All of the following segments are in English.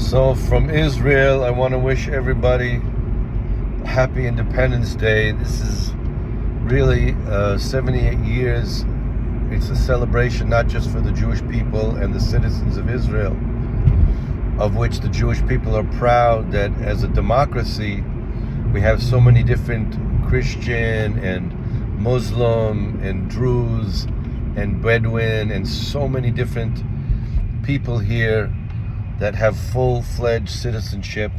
So from Israel, I want to wish everybody a happy Independence Day. This is really 78 years. It's a celebration not just for the Jewish people and the citizens of Israel, of which the Jewish people are proud that as a democracy, we have so many different Christian and Muslim and Druze and Bedouin and so many different people here that have full-fledged citizenship.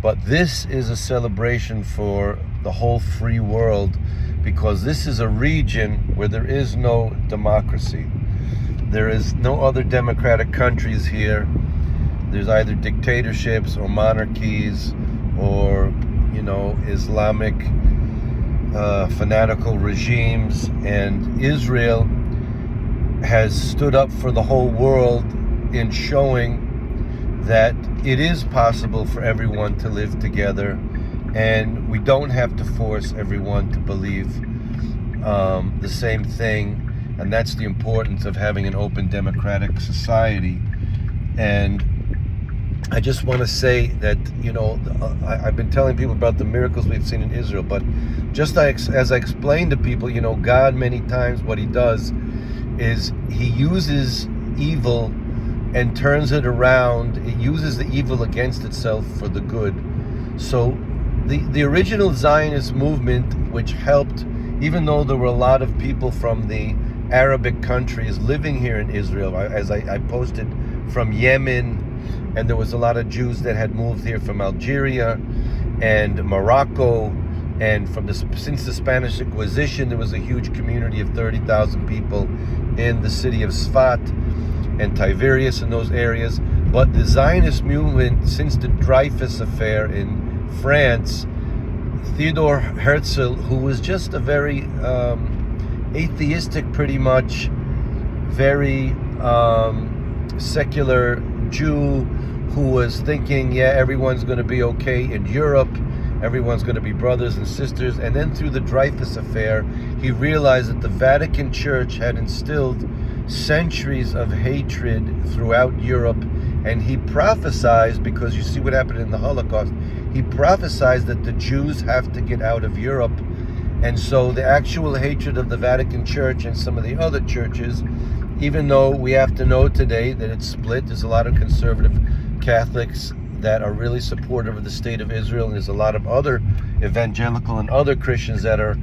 But this is a celebration for the whole free world, because this is a region where there is no democracy. There is no other democratic countries here. There's either dictatorships or monarchies or, Islamic fanatical regimes. And Israel has stood up for the whole world in showing that it is possible for everyone to live together, and we don't have to force everyone to believe the same thing. And that's the importance of having an open democratic society. And I just want to say that, I've been telling people about the miracles we've seen in Israel, but just as I explained to people, God many times, what he does is he uses evil and turns it around. It uses the evil against itself for the good. So the original Zionist movement, which helped, even though there were a lot of people from the Arabic countries living here in Israel, as I posted, from Yemen, and there was a lot of Jews that had moved here from Algeria and Morocco, and since the Spanish Inquisition, there was a huge community of 30,000 people in the city of Sfat and Tiberias in those areas. But the Zionist movement, since the Dreyfus affair in France, Theodor Herzl, who was just a very atheistic, pretty much, very secular Jew, who was thinking, everyone's going to be okay in Europe, everyone's going to be brothers and sisters. And then through the Dreyfus affair, he realized that the Vatican Church had instilled centuries of hatred throughout Europe. And he prophesied, because you see what happened in the Holocaust, he prophesied that the Jews have to get out of Europe. And so the actual hatred of the Vatican Church and some of the other churches, even though we have to know today that it's split, there's a lot of conservative Catholics that are really supportive of the state of Israel, and there's a lot of other evangelical and other Christians that are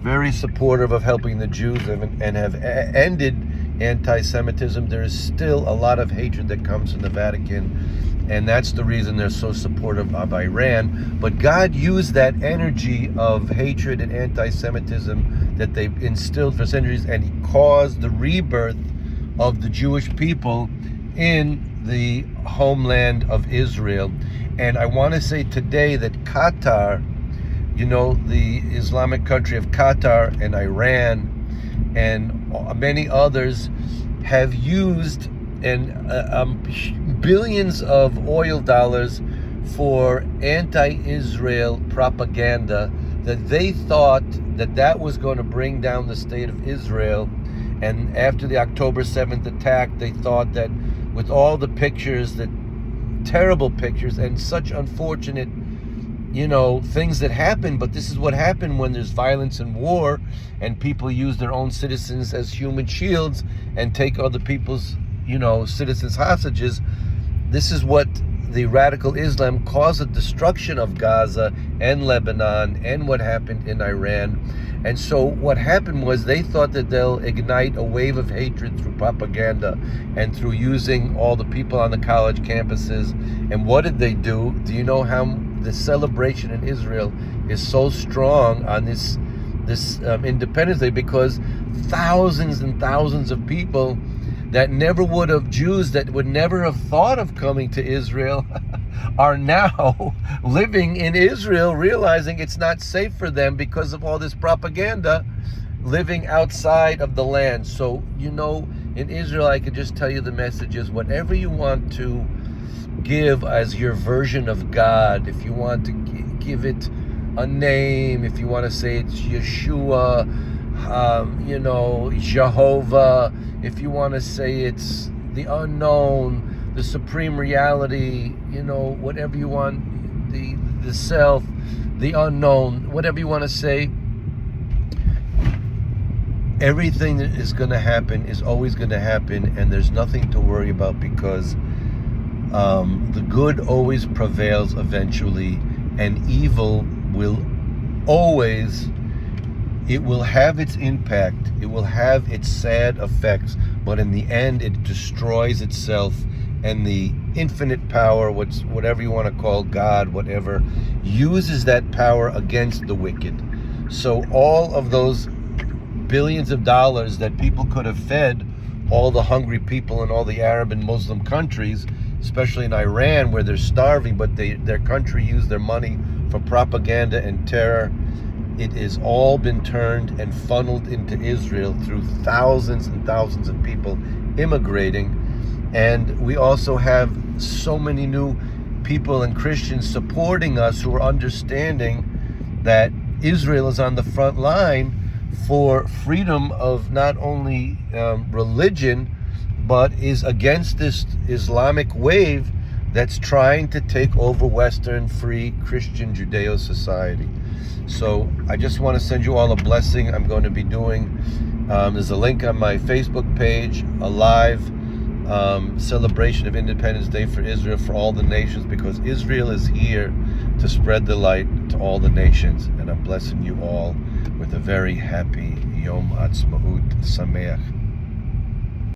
very supportive of helping the Jews and have ended anti-Semitism. There is still a lot of hatred that comes from the Vatican, and that's the reason they're so supportive of Iran. But God used that energy of hatred and anti-Semitism that they've instilled for centuries, and he caused the rebirth of the Jewish people in the homeland of Israel. And I want to say today that Qatar, the Islamic country of Qatar and Iran and many others, have used billions of oil dollars for anti-Israel propaganda, that they thought that was going to bring down the state of Israel. And after the October 7th attack, they thought that with all the pictures, that terrible pictures and such unfortunate, things that happen. But this is what happened when there's violence and war, and people use their own citizens as human shields and take other people's, citizens hostages. This is what the radical Islam caused, the destruction of Gaza and Lebanon and what happened in Iran. And so what happened was they thought that they'll ignite a wave of hatred through propaganda and through using all the people on the college campuses. And what did they do? Do you know how the celebration in Israel is so strong on this Independence Day? Because thousands and thousands of people that never would have, Jews that would never have thought of coming to Israel, are now living in Israel, realizing it's not safe for them because of all this propaganda, living outside of the land. So, in Israel, I can just tell you the message is, whatever you want to give as your version of God, if you want to give it a name, if you want to say it's Yeshua, Jehovah, if you want to say it's the unknown, the supreme reality, whatever you want, the self, the unknown, whatever you want to say. Everything that is going to happen is always going to happen, and there's nothing to worry about, because the good always prevails eventually, and evil will always, it will have its impact, it will have its sad effects, but in the end it destroys itself, and the infinite power, whatever you want to call God, whatever, uses that power against the wicked. So all of those billions of dollars that people could have fed all the hungry people in all the Arab and Muslim countries, especially in Iran where they're starving, but their country used their money for propaganda and terror. It has all been turned and funneled into Israel through thousands and thousands of people immigrating. And we also have so many new people and Christians supporting us who are understanding that Israel is on the front line for freedom of not only religion, but is against this Islamic wave that's trying to take over Western free Christian Judeo society. So I just want to send you all a blessing. I'm going to be doing, there's a link on my Facebook page, a live celebration of Independence Day for Israel, for all the nations, because Israel is here to spread the light to all the nations. And I'm blessing you all with a very happy Yom Ha'atzmaut Sameach.